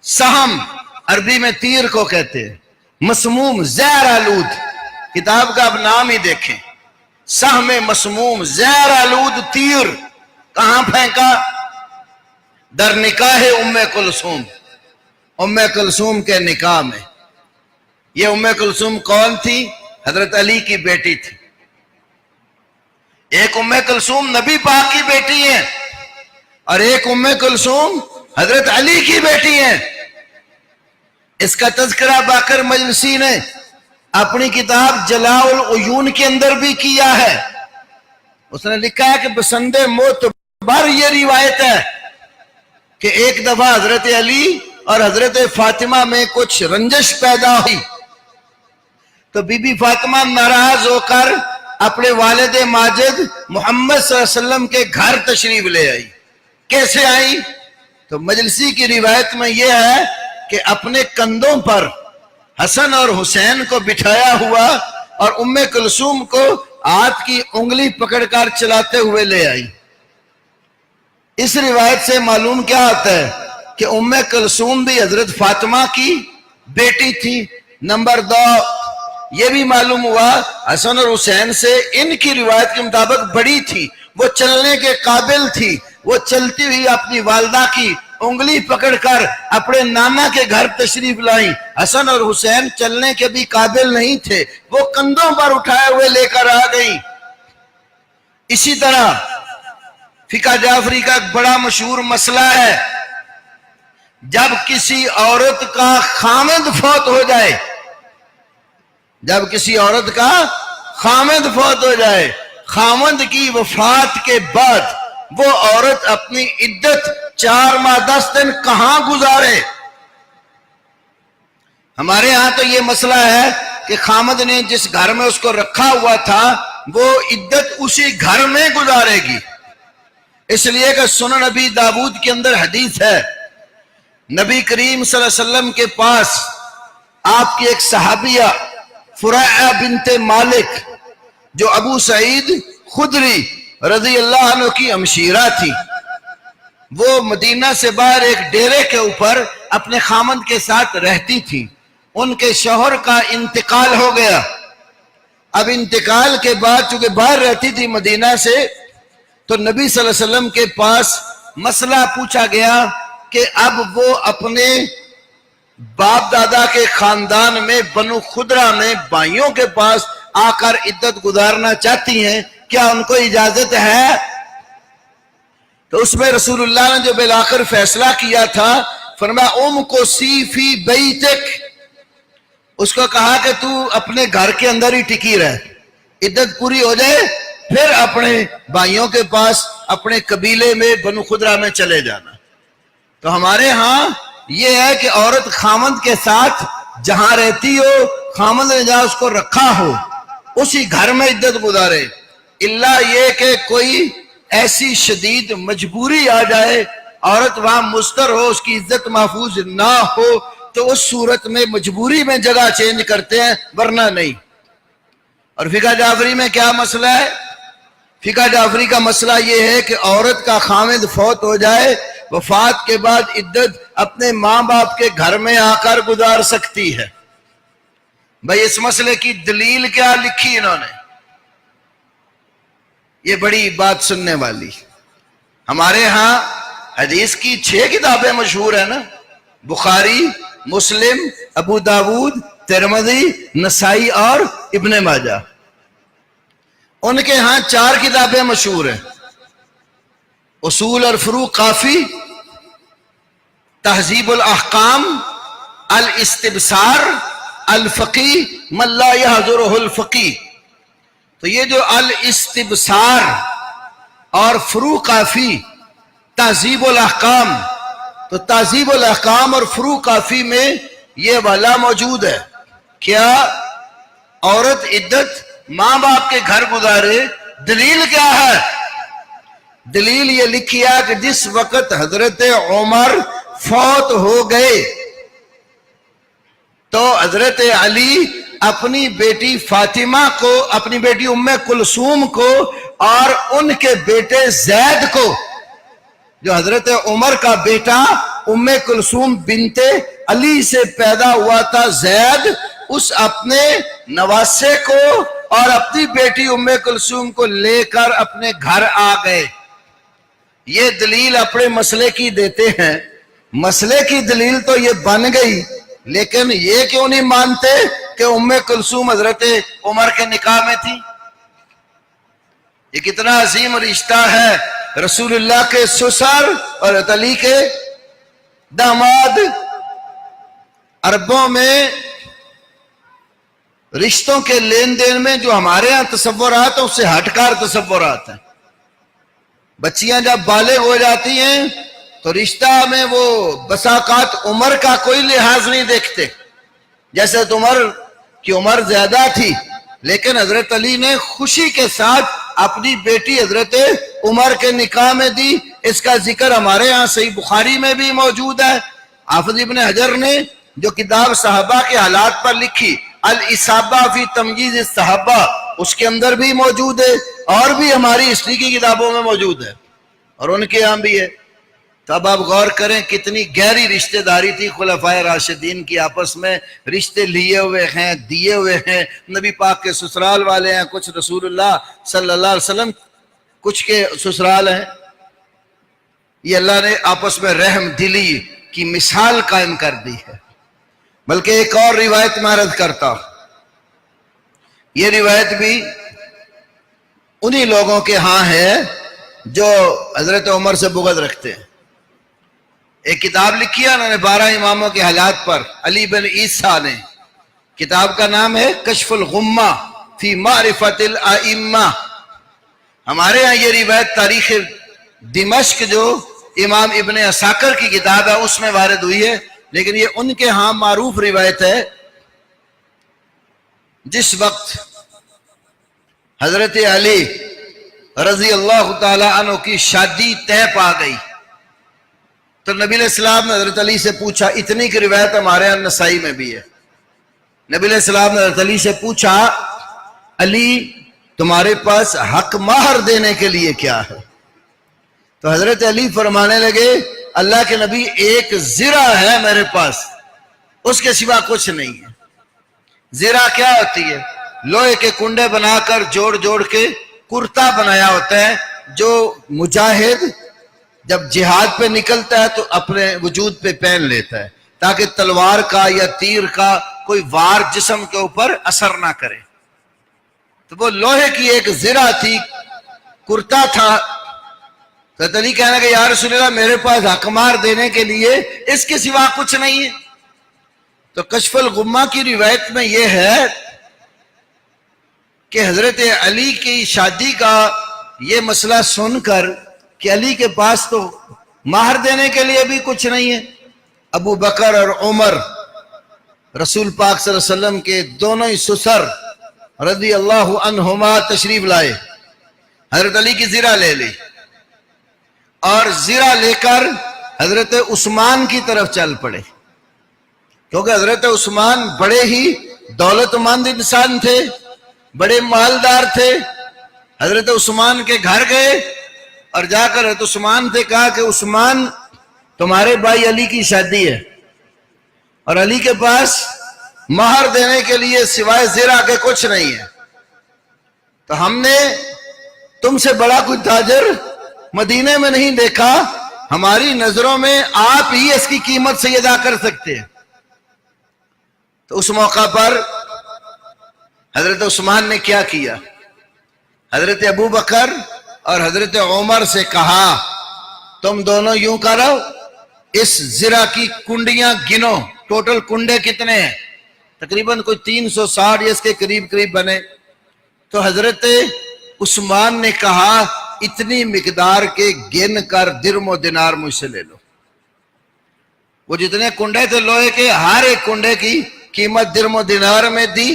[SPEAKER 1] سہم عربی میں تیر کو کہتے ہیں، مسموم زہر آلود، کتاب کا اب نام ہی دیکھیں، سہم مسموم زہر آلود تیر کہاں پھینکا؟ در نکاح ام کلثوم، ام کلثوم کے نکاح میں۔ یہ ام کلثوم کون تھی؟ حضرت علی کی بیٹی تھی۔ ایک ام کلثوم نبی پاک کی بیٹی ہے اور ایک ام کلثوم حضرت علی کی بیٹی ہے۔ اس کا تذکرہ باقر مجلسی نے اپنی کتاب جلاء العیون کے اندر بھی کیا ہے۔ اس نے لکھا ہے کہ بسند معتبر یہ روایت ہے کہ ایک دفعہ حضرت علی اور حضرت فاطمہ میں کچھ رنجش پیدا ہوئی تو بی بی فاطمہ ناراض ہو کر اپنے والد ماجد محمد صلی اللہ علیہ وسلم کے گھر تشریف لے آئی۔ کیسے آئی؟ تو مجلسی کی روایت میں یہ ہے کہ اپنے کندھوں پر حسن اور حسین کو بٹھایا ہوا اور ام کلثوم کو ہاتھ کی انگلی پکڑ کر چلاتے ہوئے لے آئی۔ اس روایت سے معلوم کیا ہوتا ہے کہ ام کلثوم بھی حضرت فاطمہ کی بیٹی تھی۔ نمبر 2 یہ بھی معلوم ہوا حسن اور حسین سے ان کی روایت کے مطابق بڑی تھی، وہ چلنے کے قابل تھی، وہ چلتی ہوئی اپنی والدہ کی انگلی پکڑ کر اپنے نانا کے گھر تشریف لائیں۔ حسن اور حسین چلنے کے بھی قابل نہیں تھے، وہ کندھوں پر اٹھائے ہوئے لے کر آ گئیں۔ اسی طرح فقہ جعفری کا ایک بڑا مشہور مسئلہ ہے، جب کسی عورت کا خامند فوت ہو جائے، جب کسی عورت کا خامند فوت ہو جائے، خامند کی وفات کے بعد وہ عورت اپنی عدت 4 ماہ 10 دن کہاں گزارے؟ ہمارے ہاں تو یہ مسئلہ ہے کہ خامند نے جس گھر میں اس کو رکھا ہوا تھا وہ عدت اسی گھر میں گزارے گی، اس لیے کہ سنن نبی داود کے اندر حدیث ہے، نبی کریم صلی اللہ علیہ وسلم کے پاس آپ کی ایک صحابیہ فرائع بنت مالک جو ابو سعید خدری رضی اللہ عنہ کی ہمشیرہ تھی، وہ مدینہ سے باہر ایک ڈیرے کے اوپر اپنے خامند کے ساتھ رہتی تھی۔ ان کے شوہر کا انتقال ہو گیا، اب انتقال کے بعد چونکہ باہر رہتی تھی مدینہ سے، تو نبی صلی اللہ علیہ وسلم کے پاس مسئلہ پوچھا گیا کہ اب وہ اپنے باپ دادا کے خاندان میں بنو خدرہ میں بھائیوں کے پاس آ کر عدت گزارنا چاہتی ہیں، کیا ان کو اجازت ہے؟ تو اس میں رسول اللہ نے جو بالآخر فیصلہ کیا تھا فرمایا ام کو سی فی بیتک، اس کو کہا کہ تو اپنے گھر کے اندر ہی ٹکی رہ، عدت پوری ہو جائے پھر اپنے بھائیوں کے پاس اپنے قبیلے میں بنو خدرہ میں چلے جانا۔ تو ہمارے ہاں یہ ہے کہ عورت خامند کے ساتھ جہاں رہتی ہو، خامند نے جہاں اس کو رکھا ہو اسی گھر میں عدت گزارے، الا یہ کہ کوئی ایسی شدید مجبوری آ جائے، عورت وہاں مستر ہو، اس کی عزت محفوظ نہ ہو، تو اس صورت میں مجبوری میں جگہ چینج کرتے ہیں، ورنہ نہیں۔ اور فقہ جعفری میں کیا مسئلہ ہے؟ فقہ جعفری کا مسئلہ یہ ہے کہ عورت کا خامد فوت ہو جائے، وفات کے بعد عدت اپنے ماں باپ کے گھر میں آ کر گزار سکتی ہے۔ بھئی اس مسئلے کی دلیل کیا لکھی انہوں نے؟ یہ بڑی بات سننے والی، ہمارے ہاں حدیث کی 6 کتابیں مشہور ہیں نا، بخاری، مسلم، ابو داود، ترمذی، نسائی اور ابن ماجہ، ان کے ہاں 4 کتابیں مشہور ہیں، اصول اور فروع کافی، تہذیب الاحکام، الاستبصار، الفقی من لا یحضرہ الفقی۔ تو یہ جو الاستبصار اور فروع کافی، تہذیب الاحکام، تو تہذیب الاحکام اور فروع کافی میں یہ والا موجود ہے، کیا عورت عدت ماں باپ کے گھر گزارے؟ دلیل کیا ہے؟ دلیل یہ لکھی ہے کہ جس وقت حضرت عمر فوت ہو گئے تو حضرت علی اپنی بیٹی فاطمہ کو، اپنی بیٹی ام کلثوم کو اور ان کے بیٹے زید کو، جو حضرت عمر کا بیٹا ام کلثوم بنت علی سے پیدا ہوا تھا زید، اس اپنے نواسے کو اور اپنی بیٹی ام کلثوم کو لے کر اپنے گھر آ گئے۔ یہ دلیل اپنے مسئلے کی دیتے ہیں، مسئلے کی دلیل تو یہ بن گئی، لیکن یہ کیوں نہیں مانتے کہ ام کلثوم حضرت عمر کے نکاح میں تھی؟ یہ کتنا عظیم رشتہ ہے، رسول اللہ کے سسر اور علی کے داماد۔ عربوں میں رشتوں کے لین دین میں جو ہمارے ہاں تصورات ہیں اس سے ہٹ کر تصورات ہیں۔ بچیاں جب بالغ ہو جاتی ہیں تو رشتہ میں وہ بساقات عمر کا کوئی لحاظ نہیں دیکھتے، جیسے عمر کی عمر زیادہ تھی لیکن حضرت علی نے خوشی کے ساتھ اپنی بیٹی حضرت عمر کے نکاح میں دی۔ اس کا ذکر ہمارے ہاں صحیح بخاری میں بھی موجود ہے۔ حافظ ابن حجر نے جو کتاب صحابہ کے حالات پر لکھی الاصابہ فی تمجیز الصحابہ، اس کے اندر بھی موجود ہے، اور بھی ہماری ہسٹری کی کتابوں میں موجود ہے، اور ان کے یہاں بھی ہے۔ تو اب آپ غور کریں کتنی گہری رشتہ داری تھی خلفائے راشدین کی آپس میں، رشتے لیے ہوئے ہیں، دیے ہوئے ہیں، نبی پاک کے سسرال والے ہیں، کچھ رسول اللہ صلی اللہ علیہ وسلم کچھ کے سسرال ہیں۔ یہ اللہ نے آپس میں رحم دلی کی مثال قائم کر دی ہے۔ بلکہ ایک اور روایت میں عرض کرتا ہوں، یہ روایت بھی انہی لوگوں کے ہاں ہے جو حضرت عمر سے بغض رکھتے ہیں۔ ایک کتاب لکھی ہے انہوں نے 12 اماموں کے حالات پر، علی بن عیسیٰ نے، کتاب کا نام ہے کشف الغمہ فی معرفت الائمہ۔ ہمارے ہاں یہ روایت تاریخ دمشق جو امام ابن عساکر کی کتاب ہے اس میں وارد ہوئی ہے، لیکن یہ ان کے ہاں معروف روایت ہے۔ جس وقت حضرت علی رضی اللہ تعالی عنہ کی شادی طے پا گئی تو نبی علیہ السلام نے حضرت علی سے پوچھا، اتنی کی روایت ہمارے یہاں نسائی میں بھی ہے، نبی علیہ السلام نے حضرت علی سے پوچھا، علی تمہارے پاس حق مہر دینے کے لیے کیا ہے؟ تو حضرت علی فرمانے لگے، اللہ کے نبی ایک زرہ ہے میرے پاس، اس کے سوا کچھ نہیں ہے۔ زرہ کیا ہوتی ہے؟ لوہے کے کنڈے بنا کر جوڑ جوڑ کے کرتا بنایا ہوتا ہے، جو مجاہد جب جہاد پہ نکلتا ہے تو اپنے وجود پہ پہن لیتا ہے تاکہ تلوار کا یا تیر کا کوئی وار جسم کے اوپر اثر نہ کرے۔ تو وہ لوہے کی ایک زرہ تھی، کرتا تھا۔ حضرت علی کہنے کہ یا رسول اللہ میرے پاس حق مہر دینے کے لیے اس کے سوا کچھ نہیں ہے۔ تو کشف الغمہ کی روایت میں یہ ہے کہ حضرت علی کی شادی کا یہ مسئلہ سن کر کہ علی کے پاس تو مہر دینے کے لیے بھی کچھ نہیں ہے، ابو بکر اور عمر رسول پاک صلی اللہ علیہ وسلم کے دونوں ہی سسر رضی اللہ عنہما تشریف لائے، حضرت علی کی زرہ لے لی اور زرہ لے کر حضرت عثمان کی طرف چل پڑے، کیونکہ حضرت عثمان بڑے ہی دولت مند انسان تھے، بڑے مالدار تھے۔ حضرت عثمان کے گھر گئے اور جا کر حضرت عثمان سے کہا کہ عثمان تمہارے بھائی علی کی شادی ہے اور علی کے پاس مہر دینے کے لیے سوائے زرہ کے کچھ نہیں ہے، تو ہم نے تم سے بڑا کوئی تاجر مدینے میں نہیں دیکھا، ہماری نظروں میں آپ ہی اس کی قیمت سے ادا کر سکتے ہیں۔ تو اس موقع پر حضرت عثمان نے کیا کیا؟ حضرت ابو بکر اور حضرت عمر سے کہا تم دونوں یوں کرو، اس زرہ کی کنڈیاں گنو، ٹوٹل کنڈے کتنے ہیں؟ تقریباً کوئی 360 اس کے قریب قریب بنے۔ تو حضرت عثمان نے کہا اتنی مقدار کے گن کر درم و دینار مجھ سے لے لو۔ وہ جتنے کنڈے تھے لوہے کے، ہر ایک کنڈے کی قیمت درم و دینار میں دی۔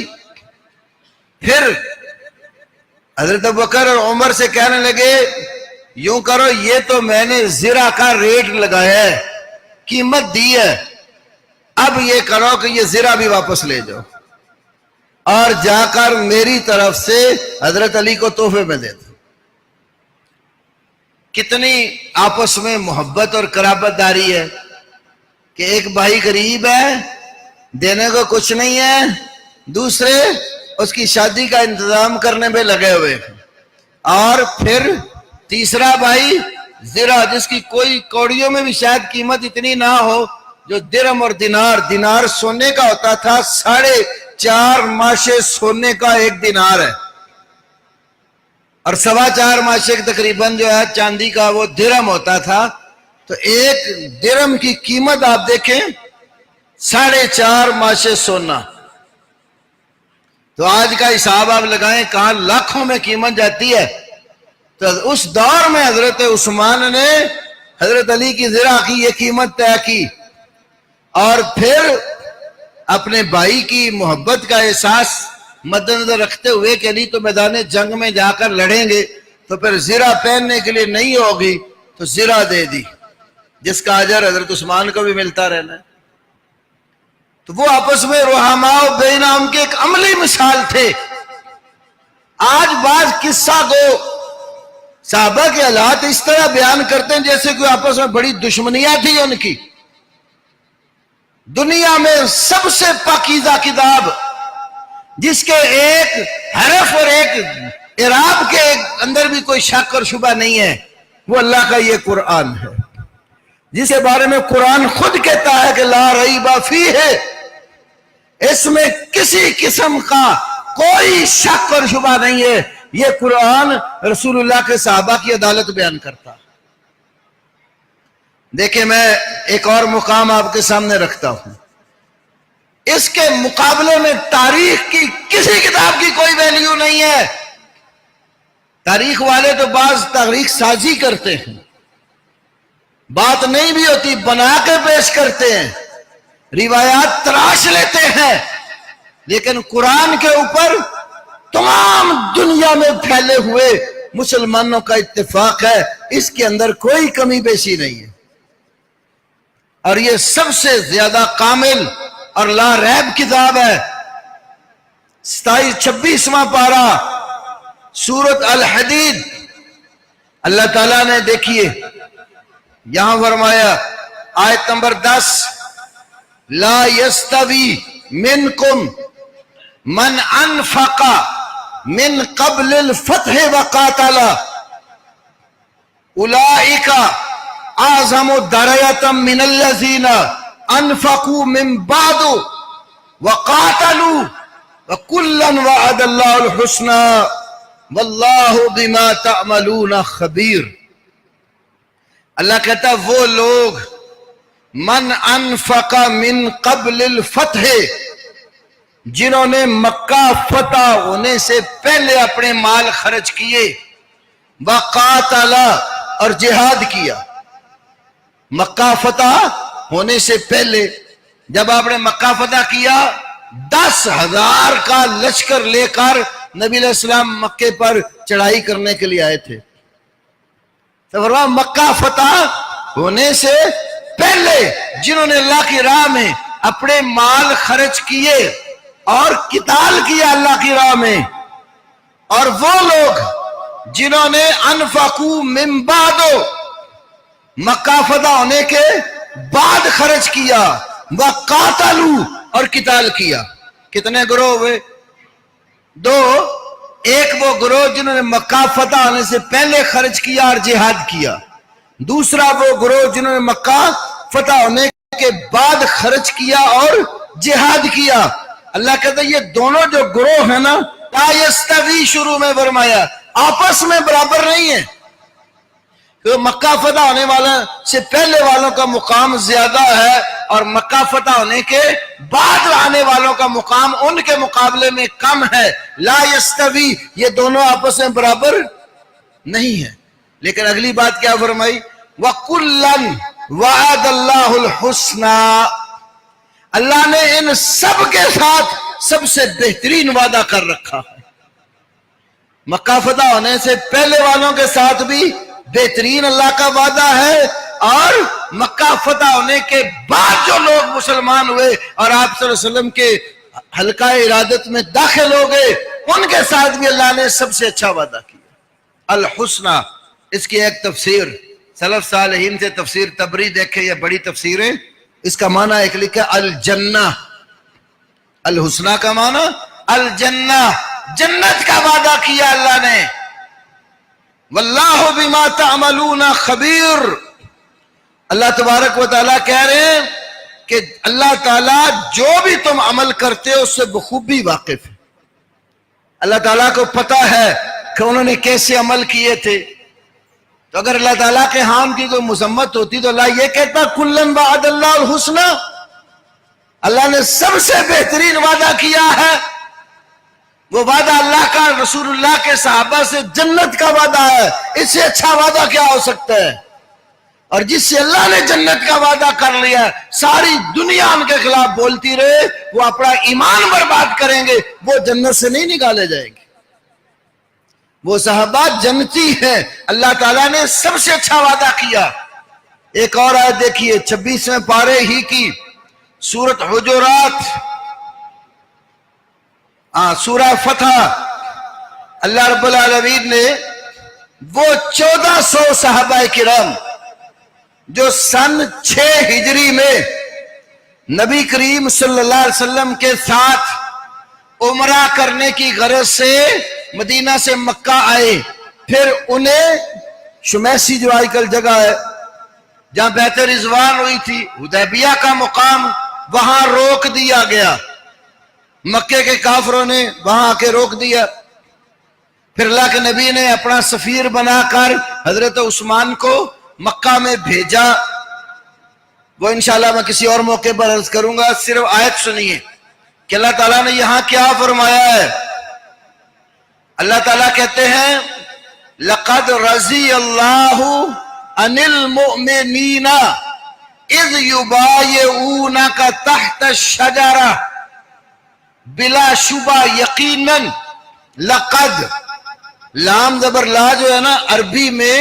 [SPEAKER 1] پھر حضرت ابوبکر اور عمر سے کہنے لگے یوں کرو، یہ تو میں نے زرہ کا ریٹ لگایا ہے، قیمت دی ہے، اب یہ کرو کہ یہ زرہ بھی واپس لے جاؤ اور جا کر میری طرف سے حضرت علی کو تحفے میں دے دو۔ کتنی آپس میں محبت اور قرابت داری ہے کہ ایک بھائی غریب ہے، دینے کو کچھ نہیں ہے، دوسرے اس کی شادی کا انتظام کرنے میں لگے ہوئے، اور پھر تیسرا بھائی زرہ جس کی کوئی کوڑیوں میں بھی شاید قیمت اتنی نہ ہو، جو درم اور دینار، دینار سونے کا ہوتا تھا، 4.5 ماشے سونے کا ایک دینار ہے، اور 4.25 ماشے تقریباً جو ہے چاندی کا وہ درم ہوتا تھا۔ تو ایک درم کی قیمت آپ دیکھیں 4.5 ماشے سونا، تو آج کا حساب آپ لگائیں کہاں لاکھوں میں قیمت جاتی ہے۔ تو اس دور میں حضرت عثمان نے حضرت علی کی زرہ کی یہ قیمت طے کی، اور پھر اپنے بھائی کی محبت کا احساس مد نظر رکھتے ہوئے کہ علی تو میدان جنگ میں جا کر لڑیں گے تو پھر زرہ پہننے کے لیے نہیں ہوگی، تو زرہ دے دی، جس کا اجر حضرت عثمان کو بھی ملتا رہنا ہے۔ تو وہ آپس میں رحماء بینہم کے ایک عملی مثال تھے۔ آج بعض قصہ کو صحابہ کے حالات اس طرح بیان کرتے ہیں جیسے کوئی آپس میں بڑی دشمنیاں تھی ان کی. دنیا میں سب سے پاکیزہ کتاب جس کے ایک حرف اور ایک اعراب کے اندر بھی کوئی شک اور شبہ نہیں ہے، وہ اللہ کا یہ قرآن ہے، جس کے بارے میں قرآن خود کہتا ہے کہ لا ریب فیہ، اس میں کسی قسم کا کوئی شک اور شبہ نہیں ہے. یہ قرآن رسول اللہ کے صحابہ کی عدالت بیان کرتا. دیکھیں میں ایک اور مقام آپ کے سامنے رکھتا ہوں. اس کے مقابلے میں تاریخ کی کسی کتاب کی کوئی ویلیو نہیں ہے. تاریخ والے تو بعض تاریخ سازی کرتے ہیں، بات نہیں بھی ہوتی بنا کے پیش کرتے ہیں، روایات تراش لیتے ہیں، لیکن قرآن کے اوپر تمام دنیا میں پھیلے ہوئے مسلمانوں کا اتفاق ہے، اس کے اندر کوئی کمی بیشی نہیں ہے. اور یہ سب سے زیادہ کامل اور لا ریب کتاب ہے. 26واں پارہ سورۃ الحدید، اللہ تعالیٰ نے دیکھیے یہاں فرمایا آیت نمبر 10، لا یستوی منکم من انفق من قبل الفتح وقاتل اولئک اعظم درجة من الذین انفقوا من بعد وقاتلوا وکلا وعد اللہ الحسنى واللہ بما تعملون خبیر. اللہ کہتا ہے وہ لوگ من انفق من قبل الفتح، جنہوں نے مکہ فتح ہونے سے پہلے اپنے مال خرچ کیے، وقاتل اور جہاد کیا. مکہ فتح ہونے سے پہلے جب آپ نے مکہ فتح کیا 10,000 کا لشکر لے کر نبی علیہ السلام مکے پر چڑھائی کرنے کے لیے آئے تھے. تو فرمایا مکہ فتح ہونے سے پہلے جنہوں نے اللہ کی راہ میں اپنے مال خرچ کیے اور قتال کیا اللہ کی راہ میں، اور وہ لوگ جنہوں نے انفقوا من بعد، مکہ فتح ہونے کے بعد خرچ کیا، وقاتلوا اور قتال کیا. کتنے گروہ ہوئے؟ 2. ایک وہ گروہ جنہوں نے مکہ فتح ہونے سے پہلے خرچ کیا اور جہاد کیا، دوسرا وہ گروہ جنہوں نے مکہ فتح ہونے کے بعد خرچ کیا اور جہاد کیا. اللہ کہتا ہے یہ دونوں جو گروہ ہیں نا، لا یستوی شروع میں فرمایا آپس میں برابر نہیں ہیں. مکہ فتح ہونے والے سے پہلے والوں کا مقام زیادہ ہے اور مکہ فتح ہونے کے بعد آنے والوں کا مقام ان کے مقابلے میں کم ہے. لا یستوی، یہ دونوں آپس میں برابر نہیں ہے. لیکن اگلی بات کیا فرمائی؟ وَكُلًّا وَعَدَ اللَّهُ الْحُسْنَى، اللہ نے ان سب کے ساتھ سب سے بہترین وعدہ کر رکھا ہے. مکہ فتح ہونے سے پہلے والوں کے ساتھ بھی بہترین اللہ کا وعدہ ہے، اور مکہ فتح ہونے کے بعد جو لوگ مسلمان ہوئے اور آپ صلی اللہ علیہ وسلم کے حلقہ ارادت میں داخل ہو گئے، ان کے ساتھ بھی اللہ نے سب سے اچھا وعدہ کیا. الحسنہ، اس کی ایک تفسیر سلف صالحین سے تفسیر تبری دیکھے، یہ بڑی تفسیریں، اس کا معنی ایک لکھا الجنہ. الحسنہ کا معنی الجنہ، جنت کا وعدہ کیا اللہ نے. واللہ بما تعملون خبیر، اللہ تبارک و تعالیٰ کہہ رہے ہیں کہ اللہ تعالیٰ جو بھی تم عمل کرتے ہو اس سے بخوبی واقف ہے. اللہ تعالیٰ کو پتا ہے کہ انہوں نے کیسے عمل کیے تھے. تو اگر اللہ تعالیٰ کے ہاں ان کی کوئی مذمت ہوتی تو اللہ یہ کہتا کلن وعد اللہ الحسنى، اللہ نے سب سے بہترین وعدہ کیا ہے. وہ وعدہ اللہ کا رسول اللہ کے صحابہ سے جنت کا وعدہ ہے، اس سے اچھا وعدہ کیا ہو سکتا ہے؟ اور جس سے اللہ نے جنت کا وعدہ کر لیا، ساری دنیا ان کے خلاف بولتی رہے، وہ اپنا ایمان برباد کریں گے، وہ جنت سے نہیں نکالے جائیں گے. وہ صحابہ جنتی ہیں، اللہ تعالیٰ نے سب سے اچھا وعدہ کیا. ایک اور آیت دیکھیے 26ویں پارے ہی کی سورۃ حجرات، سورہ فتح. اللہ رب العالمین نے وہ 1400 صحابہ کرام جو سن 6 ہجری میں نبی کریم صلی اللہ علیہ وسلم کے ساتھ عمرہ کرنے کی غرض سے مدینہ سے مکہ آئے، پھر انہیں شمیسی جو آج کل جگہ ہے جہاں بیعت رضوان ہوئی تھی، حدیبیہ کا مقام، وہاں روک دیا گیا، مکے کے کافروں نے وہاں آ کے روک دیا۔ پھر اللہ کے نبی نے اپنا سفیر بنا کر حضرت عثمان کو مکہ میں بھیجا، وہ انشاءاللہ میں کسی اور موقع پر عرض کروں گا، صرف آیت سنیے کہ اللہ تعالیٰ نے یہاں کیا فرمایا ہے۔ اللہ تعالیٰ کہتے ہیں لَقَدْ رَضِيَ اللَّهُ عَنِ الْمُؤْمِنِينَ اِذْ يُبَايِعُونَكَ تَحْتَ الشَّجَرَةِ بلا شبہ یقیناً لقد، لام زبر لا جو ہے نا عربی میں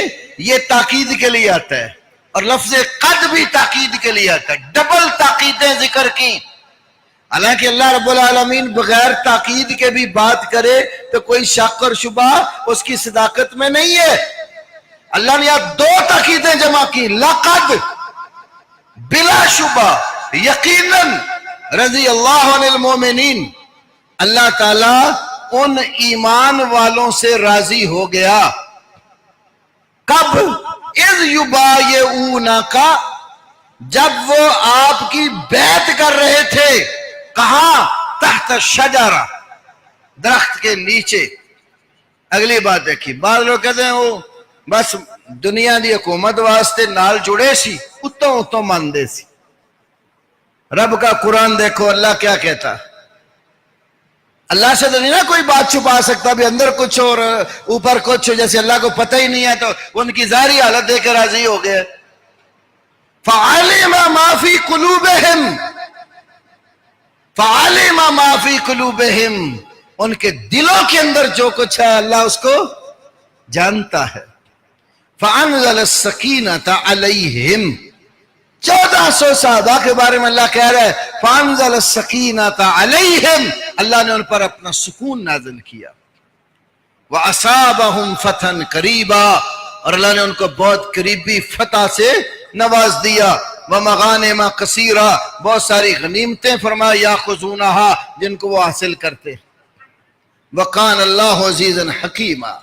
[SPEAKER 1] یہ تاکید کے لیے آتا ہے، اور لفظ قد بھی تاکید کے لیے آتا ہے، ڈبل تاکیدیں ذکر کی۔ حالانکہ اللہ رب العالمین بغیر تاکید کے بھی بات کرے تو کوئی شک اور شبہ اس کی صداقت میں نہیں ہے۔ اللہ نے یہاں 2 تاکیدیں جمع کی، لقد بلا شبہ یقیناً رضی اللہ عنہ المومنین، اللہ تعالیٰ ان ایمان والوں سے راضی ہو گیا۔ کب؟ اذ یبایعونک، جب وہ آپ کی بیعت کر رہے تھے، کہاں؟ تحت الشجرہ، درخت کے نیچے۔ اگلی بات دیکھیے، بعض لوگ کہتے ہیں وہ بس دنیا دی حکومت واسطے نال جڑے سی، اتوں ماندے سی۔ رب کا قرآن دیکھو اللہ کیا کہتا، اللہ سے تو نہیں نا کوئی بات چھپا سکتا، بھی اندر کچھ اور اوپر کچھ، جیسے اللہ کو پتہ ہی نہیں ہے تو ان کی ظاہری حالت دیکھ کے راضی ہو گئے۔ فَعَلِمَ مَا فِي قُلُوبِهِمْ، فَعَلِمَ مَا فِي قُلُوبِهِمْ، ان کے دلوں کے اندر جو کچھ ہے اللہ اس کو جانتا ہے۔ فَأَنزَلَ السَّكِينَةَ عَلَيْهِمْ، 1400 صحابہ کے بارے میں اللہ کہہ رہا ہے فَأَنزَلَ السَّكِينَةَ عَلَيْهِمْ، اللہ نے ان پر اپنا سکون نازل کیا۔ وَأَصَابَهُمْ فَتْحًا قَرِيبًا، اور اللہ نے ان کو بہت قریبی فتح سے نواز دیا۔ وَمَغَانِمَ كَثِيرًا، بہت ساری غنیمتیں فرمایا يَأْخُذُونَهَا، جن کو وہ حاصل کرتے۔ وَقَانَ اللَّهُ عَزِيزًا حَكِيمًا،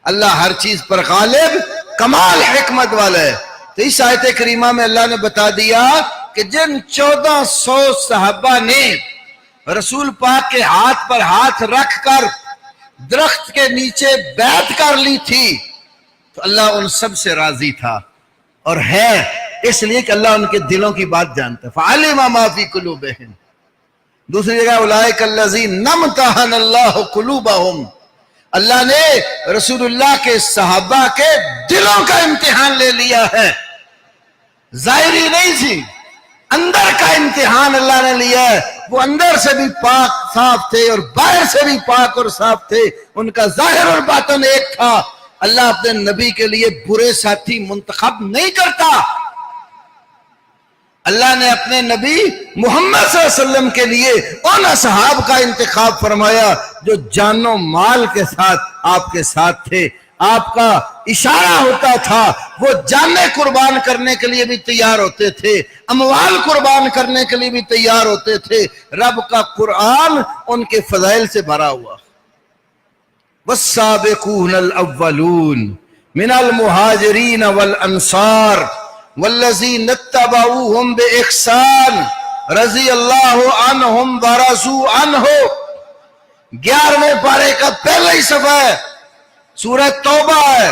[SPEAKER 1] اللہ ہر چیز پر غالب، کمال حکمت والا ہے۔ تو اس آیت کریمہ میں اللہ نے بتا دیا کہ جن 1400 صحابہ نے رسول پاک کے ہاتھ پر ہاتھ رکھ کر درخت کے نیچے بیعت کر لی تھی، تو اللہ ان سب سے راضی تھا، اور ہے اس لیے کہ اللہ ان کے دلوں کی بات جانتا ہے۔ فَعَلِمَ مَا فِي قُلُوبِهِمْ، دوسری جگہ اولئک الذین امتحن اللہ قلوبہم، اللہ نے رسول اللہ کے صحابہ کے دلوں کا امتحان لے لیا ہے، ظاہری نہیں تھی، اندر کا امتحان اللہ نے لیا ہے۔ وہ اندر سے بھی پاک صاف تھے اور باہر سے بھی پاک اور صاف تھے، ان کا ظاہر اور باطن ایک تھا۔ اللہ اپنے نبی کے لیے برے ساتھی منتخب نہیں کرتا، اللہ نے اپنے نبی محمد صلی اللہ علیہ وسلم کے لیے ان اصحاب کا انتخاب فرمایا جو جان و مال کے ساتھ آپ کے ساتھ تھے، آپ کا اشارہ ہوتا تھا، وہ جانیں قربان کرنے کے لیے بھی تیار ہوتے تھے، اموال قربان کرنے کے لیے بھی تیار ہوتے تھے۔ رب کا قرآن ان کے فضائل سے بھرا ہوا۔ والسابقون الاولون من المہاجرین والانصار والذین اتبعوہم باحسان رضی اللہ عنہم ورضوا عنہ، 11ویں پارے کا پہلا ہی صفحہ ہے، سورہ توبہ ہے۔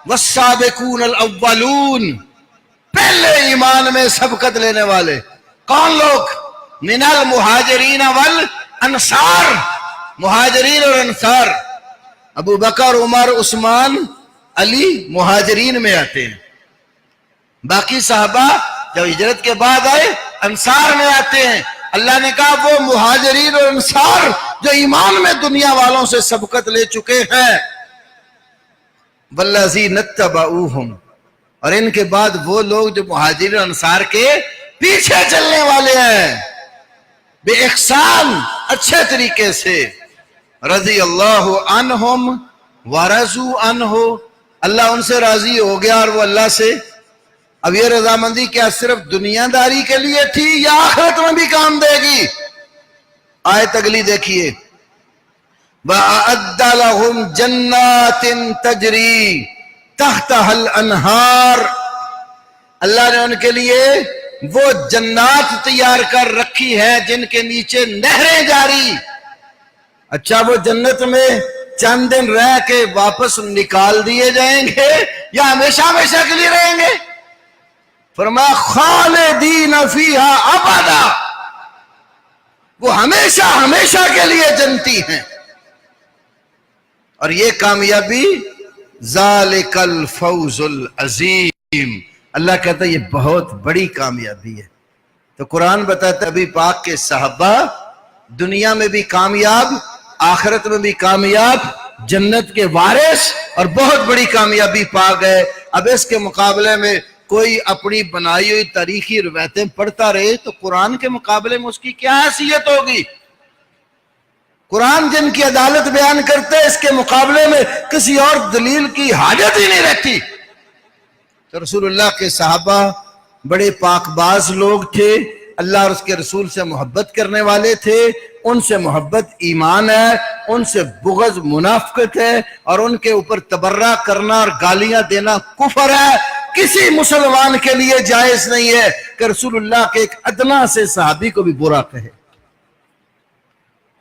[SPEAKER 1] والسابقون الاولون، پہلے ایمان میں سبقت لینے والے کون لوگ؟ من المہاجرین والانصار، مہاجرین اور انصار، ابو بکر، عمر، عثمان، علی مہاجرین میں آتے ہیں، باقی صحابہ جب ہجرت کے بعد آئے انصار میں آتے ہیں۔ اللہ نے کہا وہ مہاجرین اور انصار جو ایمان میں دنیا والوں سے سبقت لے چکے ہیں، والذین اتبعوہم، اور ان کے بعد وہ لوگ جو مہاجرین اور انصار کے پیچھے چلنے والے ہیں، بے احسان، اچھے طریقے سے، رضی اللہ عنہم ورضوا عنہ، اللہ ان سے راضی ہو گیا اور وہ اللہ سے. اب یہ رضامندی کیا صرف دنیا داری کے لیے تھی یا آخرت میں بھی کام دے گی؟ آیت اگلی دیکھیے. وَأَعَدَّ لَهُمْ جَنَّاتٍ تَجْرِي تَحْتَهَا الْأَنْهَارُ، اللہ نے ان کے لیے وہ جنات تیار کر رکھی ہے جن کے نیچے نہریں جاری. اچھا وہ جنت میں چند دن رہ کے واپس نکال دیے جائیں گے یا ہمیشہ ہمیشہ کے لیے رہیں گے؟ فرمایا خالدین فیہا ابدا، وہ ہمیشہ ہمیشہ کے لیے جنتی ہیں. اور یہ کامیابی ذالک الفوز العظیم، اللہ کہتا ہے یہ بہت بڑی کامیابی ہے. تو قرآن بتاتا ہے ابھی پاک کے صحابہ دنیا میں بھی کامیاب، آخرت میں بھی کامیاب، جنت کے وارث اور بہت بڑی کامیابی پا گئے. اب اس کے مقابلے میں کوئی اپنی بنائی ہوئی تاریخی روایتیں پڑھتا رہے تو قرآن کے مقابلے میں اس کی کیا حیثیت ہوگی؟ قرآن جن کی عدالت بیان کرتے اس کے مقابلے میں کسی اور دلیل کی حاجت ہی نہیں رہتی. تو رسول اللہ کے صحابہ بڑے پاک باز لوگ تھے، اللہ اور اس کے رسول سے محبت کرنے والے تھے. ان سے محبت ایمان ہے، ان سے بغض منافقت ہے، اور ان کے اوپر تبرہ کرنا اور گالیاں دینا کفر ہے. کسی مسلمان کے لیے جائز نہیں ہے کہ رسول اللہ کے ایک ادنا سے صحابی کو بھی برا کہے.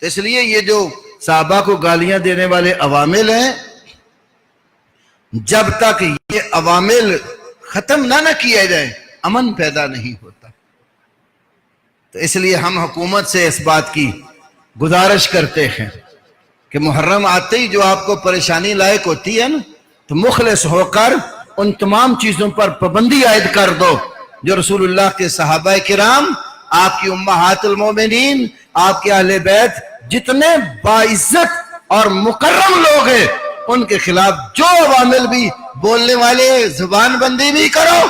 [SPEAKER 1] تو اس لیے یہ جو صحابہ کو گالیاں دینے والے عوامل ہیں، جب تک یہ عوامل ختم نہ کیا جائے امن پیدا نہیں ہوتا. تو اس لیے ہم حکومت سے اس بات کی گزارش کرتے ہیں کہ محرم آتے ہی جو آپ کو پریشانی لائق ہوتی ہے نا، تو مخلص ہو کر ان تمام چیزوں پر پابندی عائد کر دو جو رسول اللہ کے صحابہ کرام، آپ کی امہات المومنین، آپ کے اہل بیت، جتنے باعزت اور مکرم لوگ ہیں ان کے خلاف جو عوامل بھی بولنے والے زبان بندی بھی کرو.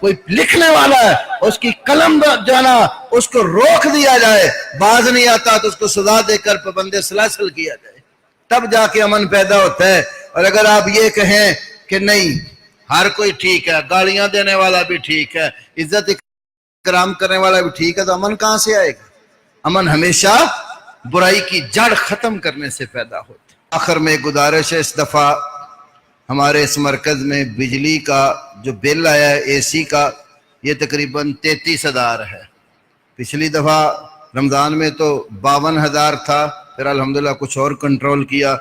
[SPEAKER 1] کوئی لکھنے والا ہے اس کی قلم جانا اس کو روک دیا جائے، باز نہیں آتا تو اس کو سزا دے کر پابند سلاسل کیا جائے، تب جا کے امن پیدا ہوتا ہے. اور اگر آپ یہ کہیں کہ نہیں ہر کوئی ٹھیک ہے، گالیاں دینے والا بھی ٹھیک ہے، عزت اکرام کرنے والا بھی ٹھیک ہے، تو امن کہاں سے آئے گا؟ امن ہمیشہ برائی کی جڑ ختم کرنے سے پیدا ہوتا ہے. آخر میں گزارش ہے، اس دفعہ ہمارے اس مرکز میں بجلی کا جو بل آیا ہے اے سی کا یہ تقریباً 33,000 ہے. پچھلی دفعہ رمضان میں تو 52,000 تھا، پھر الحمدللہ کچھ اور کنٹرول کیا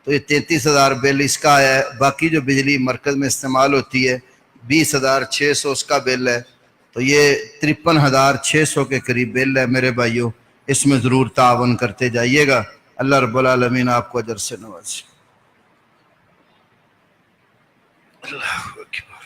[SPEAKER 1] تو یہ 33,000 بل اس کا آیا ہے. باقی جو بجلی مرکز میں استعمال ہوتی ہے 20,600 اس کا بل ہے، تو یہ 53,600 کے قریب بل ہے. میرے بھائیوں اس میں ضرور تعاون کرتے جائیے گا. اللہ رب العالمین آپ کو اجر سے نوازے. اللہ اکبر.